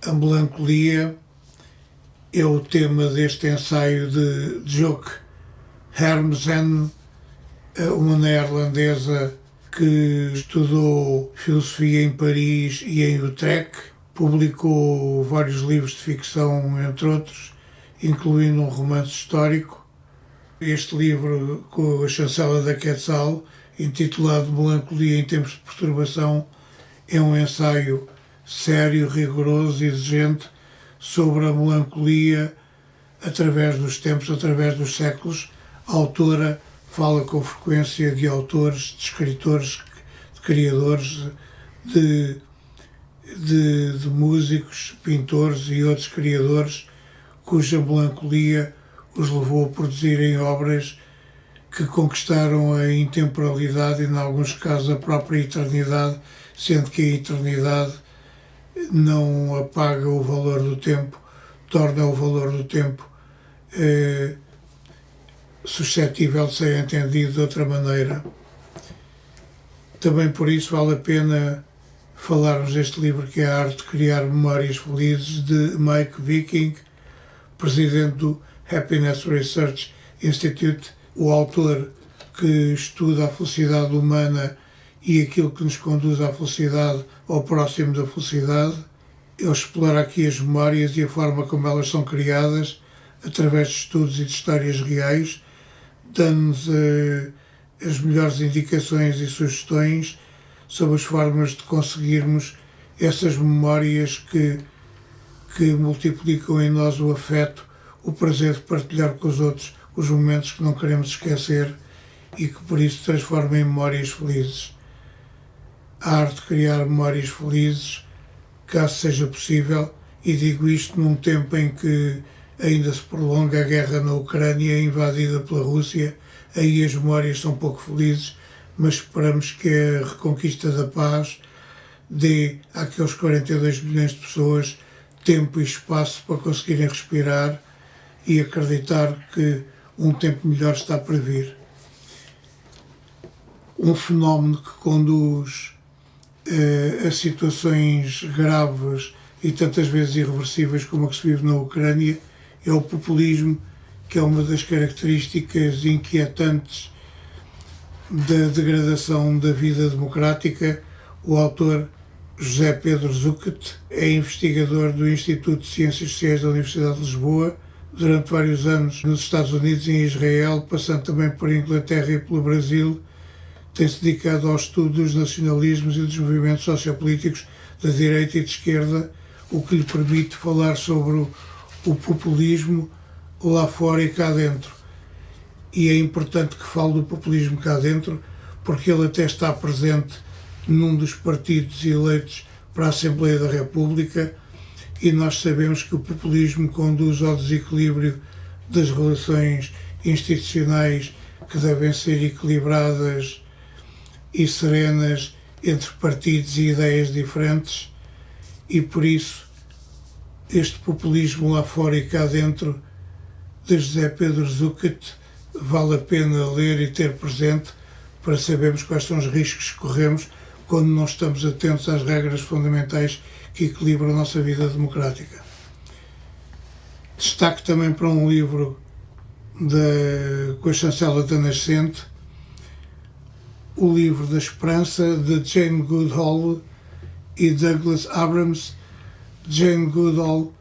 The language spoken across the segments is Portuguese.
A melancolia é o tema deste ensaio de Joke Hermsen, uma neerlandesa que estudou filosofia em Paris e em Utrecht, publicou vários livros de ficção, entre outros, incluindo um romance histórico. Este livro, com a chancela da Quetzal, intitulado Melancolia em Tempos de Perturbação, é um ensaio sério, rigoroso e exigente sobre a melancolia através dos tempos, através dos séculos. A autora fala com frequência de autores, de escritores, de criadores, de músicos, pintores e outros criadores cuja melancolia os levou a produzirem obras que conquistaram a intemporalidade e, em alguns casos, a própria eternidade, sendo que a eternidade não apaga o valor do tempo, torna o valor do tempo suscetível de ser entendido de outra maneira. Também por isso vale a pena falarmos deste livro, que é A Arte de Criar Memórias Felizes, de Mike Viking, presidente do Happiness Research Institute, o autor que estuda a felicidade humana e aquilo que nos conduz à felicidade ou próximo da felicidade. Ele explora aqui as memórias e a forma como elas são criadas através de estudos e de histórias reais, dando-nos as melhores indicações e sugestões sobre as formas de conseguirmos essas memórias que multiplicam em nós o afeto, o prazer de partilhar com os outros os momentos que não queremos esquecer e que por isso transformam em memórias felizes. A arte de criar memórias felizes, caso seja possível, e digo isto num tempo em que ainda se prolonga a guerra na Ucrânia, invadida pela Rússia. Aí as memórias são pouco felizes, mas esperamos que a reconquista da paz dê àqueles 42 milhões de pessoas tempo e espaço para conseguirem respirar e acreditar que um tempo melhor está para vir. Um fenómeno que conduz a situações graves e tantas vezes irreversíveis como a que se vive na Ucrânia é o populismo, que é uma das características inquietantes da degradação da vida democrática. O autor José Pedro Zucchet é investigador do Instituto de Ciências Sociais da Universidade de Lisboa, durante vários anos nos Estados Unidos e em Israel, passando também por Inglaterra e pelo Brasil. Tem-se dedicado ao estudo dos nacionalismos e dos movimentos sociopolíticos da direita e de esquerda, o que lhe permite falar sobre o populismo lá fora e cá dentro. E é importante que fale do populismo cá dentro, porque ele até está presente num dos partidos eleitos para a Assembleia da República, e nós sabemos que o populismo conduz ao desequilíbrio das relações institucionais, que devem ser equilibradas e serenas entre partidos e ideias diferentes, e por isso este populismo lá fora e cá dentro, de José Pedro Zucchet, vale a pena ler e ter presente para sabermos quais são os riscos que corremos quando não estamos atentos às regras fundamentais que equilibram a nossa vida democrática. Destaque também para um livro com a chancela da Nascente, o livro da Esperança, de Jane Goodall e Douglas Abrams. Jane Goodall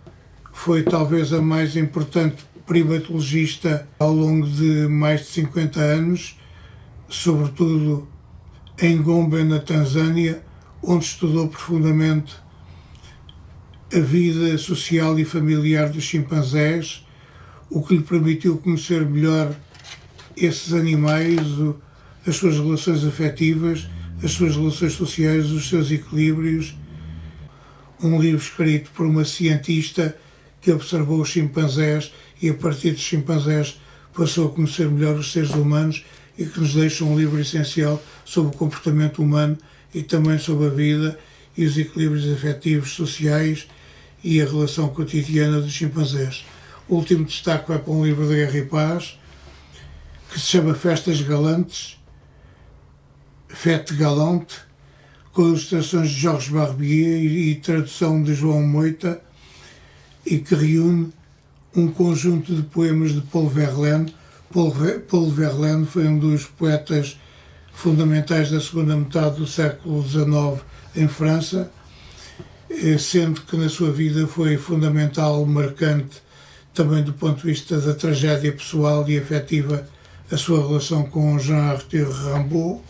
foi talvez a mais importante primatologista ao longo de mais de 50 anos, sobretudo em Gombe, na Tanzânia, onde estudou profundamente a vida social e familiar dos chimpanzés, o que lhe permitiu conhecer melhor esses animais, as suas relações afetivas, as suas relações sociais, os seus equilíbrios. Um livro escrito por uma cientista que observou os chimpanzés e, a partir dos chimpanzés, passou a conhecer melhor os seres humanos, e que nos deixa um livro essencial sobre o comportamento humano e também sobre a vida e os equilíbrios afetivos, sociais e a relação cotidiana dos chimpanzés. O último destaque vai para um livro de Guerra e Paz, que se chama Festas Galantes, Fête Galante, com ilustrações de Jorge Barbier e tradução de João Moita, e que reúne um conjunto de poemas de Paul Verlaine. Paul Verlaine foi um dos poetas fundamentais da segunda metade do século XIX em França, sendo que na sua vida foi fundamental, marcante, também do ponto de vista da tragédia pessoal e afetiva, a sua relação com Jean-Arthur Rimbaud.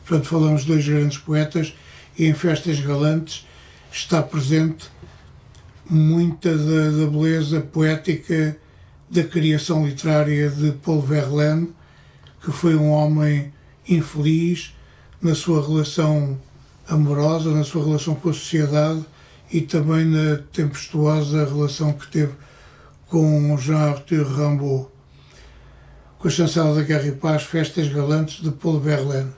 Portanto, falamos de dois grandes poetas, e em Festas Galantes está presente muita da beleza poética da criação literária de Paul Verlaine, que foi um homem infeliz na sua relação amorosa, na sua relação com a sociedade e também na tempestuosa relação que teve com Jean-Arthur Rimbaud. Com a chancela da Guerra e Paz, Festas Galantes de Paul Verlaine.